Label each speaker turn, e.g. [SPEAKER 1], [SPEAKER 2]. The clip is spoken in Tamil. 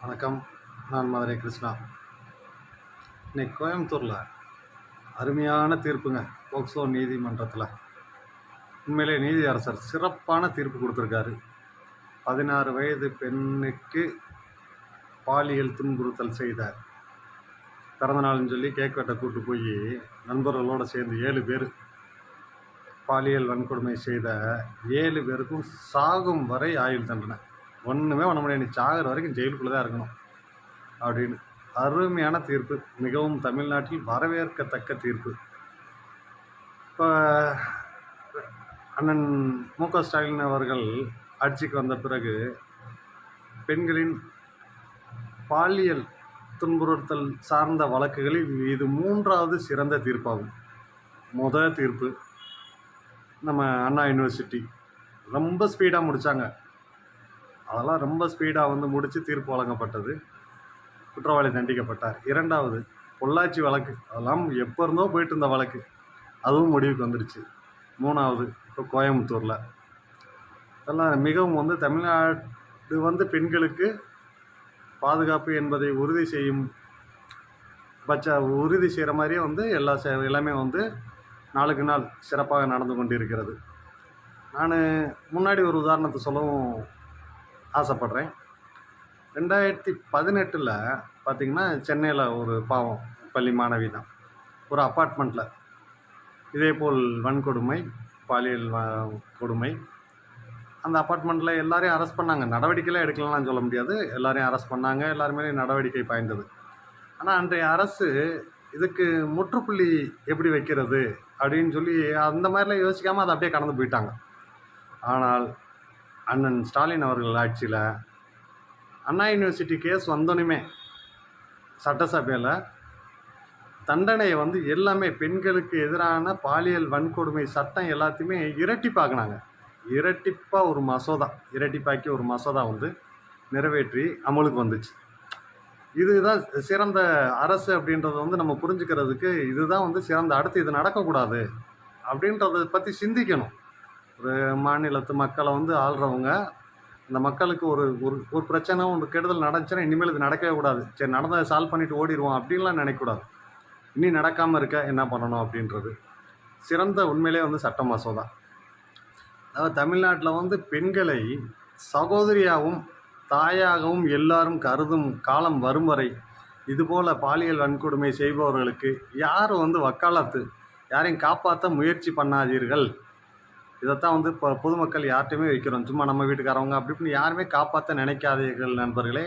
[SPEAKER 1] வணக்கம். நான் மதுரை கிருஷ்ணா. இன்னைக்கு கோயம்புத்தூரில் அருமையான தீர்ப்புங்க. போக்சோ நீதிமன்றத்தில் உண்மையிலே நீதியரசர் சிறப்பான தீர்ப்பு கொடுத்துருக்காரு. 16 வயது பெண்ணுக்கு பாலியல் துன்புறுத்தல் செய்த பிறந்தநாள்னு சொல்லி கேக் வெட்ட கூட்டு போய் நண்பர்களோடு சேர்ந்து 7 பேர் பாலியல் வன்கொடுமை செய்த 7 பேருக்கும் சாகும் வரை ஆயுள் தண்டனை. ஒன்றுமே பண்ண முடியாது, நீ சாகிற வரைக்கும் ஜெயிலுக்குள்ளே தான் இருக்கணும் அப்படின்னு அருமையான தீர்ப்பு. மிகவும் தமிழ்நாட்டில் வரவேற்கத்தக்க தீர்ப்பு. இப்போ அண்ணன் மு.க. ஸ்டாலின் அவர்கள் ஆட்சிக்கு வந்த பிறகு பெண்களின் பாலியல் துன்புறுத்தல் சார்ந்த வழக்குகளில் இது 3வது சிறந்த தீர்ப்பாகும். முதல் தீர்ப்பு நம்ம அண்ணா யூனிவர்சிட்டி ரொம்ப ஸ்பீடாக முடித்தாங்க. அதெல்லாம் ரொம்ப ஸ்பீடாக முடித்து தீர்ப்பு வழங்கப்பட்டது. குற்றவாளி தண்டிக்கப்பட்டார். 2வது பொள்ளாச்சி வழக்கு, அதெல்லாம் எப்போ இருந்தோ போயிட்டு இருந்த வழக்கு, அதுவும் முடிவுக்கு வந்துடுச்சு. 3வது இப்போ கோயம்புத்தூரில். இதெல்லாம் மிகவும் தமிழ்நாடு பெண்களுக்கு பாதுகாப்பு என்பதை உறுதி செய்கிற மாதிரியே எல்லாமே நாளுக்கு நாள் சிறப்பாக நடந்து கொண்டிருக்கிறது. நான் முன்னாடி ஒரு உதாரணத்தை சொல்லவும் ஆசைப்படுறேன். 2018 பார்த்திங்கன்னா சென்னையில் ஒரு பாவம் பள்ளி மாணவி தான் ஒரு அப்பார்ட்மெண்ட்டில் இதேபோல் வன்கொடுமை, பாலியல் கொடுமை. அந்த அப்பார்ட்மெண்ட்டில் எல்லாரையும் அரெஸ்ட் பண்ணாங்க. நடவடிக்கைலாம் எடுக்கலாம்னு சொல்ல முடியாது, எல்லாரையும் அரெஸ்ட் பண்ணாங்க. எல்லாருமே நடவடிக்கை பாய்ந்தது. ஆனால் அன்றைய அரசு இதுக்கு முற்றுப்புள்ளி எப்படி வைக்கிறது அப்படின்னு சொல்லி அந்த மாதிரிலாம் யோசிக்காமல் அதை அப்படியே கடந்து போயிட்டாங்க. ஆனால் அண்ணன் ஸ்டாலின் அவர்கள் ஆட்சியில் அண்ணா யூனிவர்சிட்டி கேஸ் வந்தோன்னுமே சட்டசபையில் தண்டனையை எல்லாமே பெண்களுக்கு எதிரான பாலியல் வன்கொடுமை சட்டம் எல்லாத்தையுமே இரட்டிப்பாக்கினாங்க. இரட்டிப்பாக்கி ஒரு மசோதா நிறைவேற்றி அமலுக்கு வந்துச்சு. இதுதான் சிறந்த அரசு அப்படின்றத நம்ம புரிஞ்சுக்கிறதுக்கு இதுதான் சிறந்த. அடுத்து இது நடக்கக்கூடாது அப்படின்றத பற்றி சிந்திக்கணும். ஒரு மாநிலத்து மக்களை ஆள்றவங்க அந்த மக்களுக்கு ஒரு ஒரு பிரச்சனை, ஒரு கெடுதல் நடந்துச்சுன்னா இனிமேல் இது நடக்கவே கூடாது, சரி நடந்ததை சால்வ் பண்ணிவிட்டு ஓடிடுவோம் அப்படின்லாம் நினைக்கக்கூடாது. இனி நடக்காமல் இருக்க என்ன பண்ணணும் அப்படின்றது சிறந்த உண்மையிலே சட்ட மசோதா. அதாவது தமிழ்நாட்டில் பெண்களை சகோதரியாகவும் தாயாகவும் எல்லாரும் கருதும் காலம் வரும் வரை இதுபோல் பாலியல் வன்கொடுமை செய்பவர்களுக்கு யாரும் வக்காலத்து, யாரையும் காப்பாற்ற முயற்சி பண்ணாதீர்கள். இதைத்தான் இப்போ பொதுமக்கள் யார்கிட்டையுமே வைக்கிறோம். சும்மா நம்ம வீட்டுக்காரவங்க அப்படி இப்படின்னு யாருமே காப்பாற்ற நினைக்காதீர்கள் நண்பர்களே.